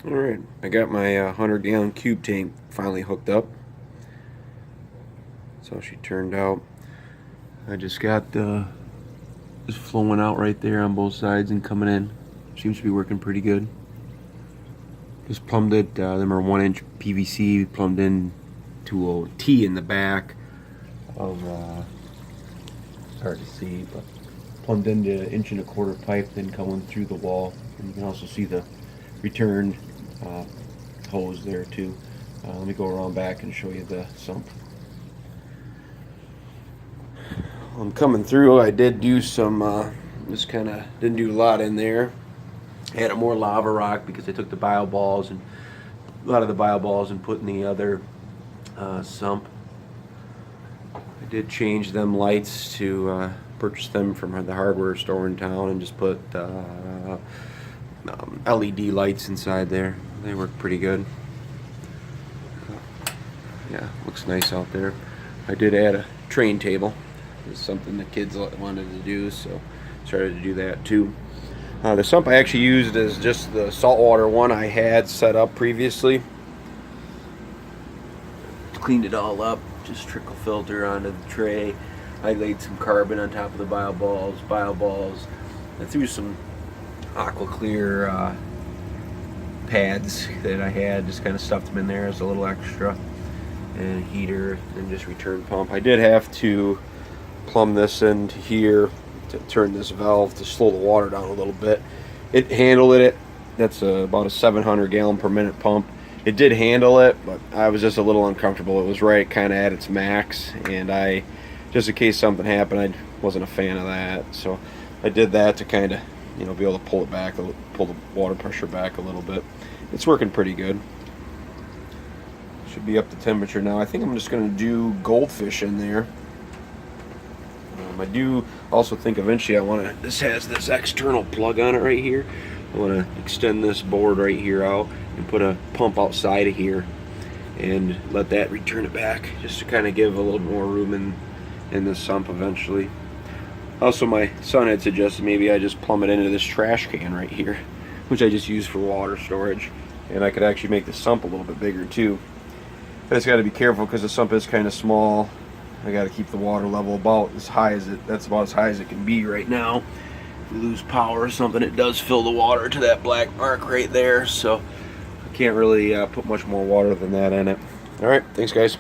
Alright, I got my 100-gallon cube tank finally hooked up. That's how she turned out. I just got just flowing out right there on both sides and coming in. Seems to be working pretty good. Just plumbed it. Them are 1-inch PVC plumbed in to a T in the back of it's hard to see, but plumbed into 1.25-inch pipe, then going through the wall. And you can also see the returned hose there too. Let me go around back and show you the sump. I'm coming through. I did do some, just kind of didn't do a lot in there. I had more lava rock because I took the bio balls and a lot of the bio balls and put in the other sump. I did change them lights to purchase them from the hardware store in town and just put LED lights inside there. They work pretty good. Yeah, looks nice out there. I did add a train table. It's something the kids wanted to do, so started to do that too. The sump I actually used is just the saltwater one I had set up previously. Cleaned it all up, just trickle filter onto the tray. I laid some carbon on top of the bio balls. I threw some aqua clear pads that I had, just kind of stuffed them in there as a little extra, and a heater, and just return pump. I did have to plumb this into here to turn this valve to slow the water down a little bit. It handled it. That's about a 700 gallon per minute pump. It did handle it, but I was just a little uncomfortable. It was right kind of at its max, and I, just in case something happened, I wasn't a fan of that. So I did that to kind of, you know, be able to pull it back, pull the water pressure back a little bit. It's working pretty good. Should be up to temperature now. I think I'm just going to do goldfish in there. I do also think eventually I want to, this has this external plug on it right here. I want to extend this board right here out and put a pump outside of here and let that return it back, just to kind of give a little more room in the sump eventually. Also, my son had suggested maybe I just plumb it into this trash can right here, which I just use for water storage, and I could actually make the sump a little bit bigger too. I just got to be careful because the sump is kind of small. I got to keep the water level about as high as that's about as high as it can be right now. If we lose power or something, it does fill the water to that black mark right there, so I can't really put much more water than that in it. All right, thanks guys.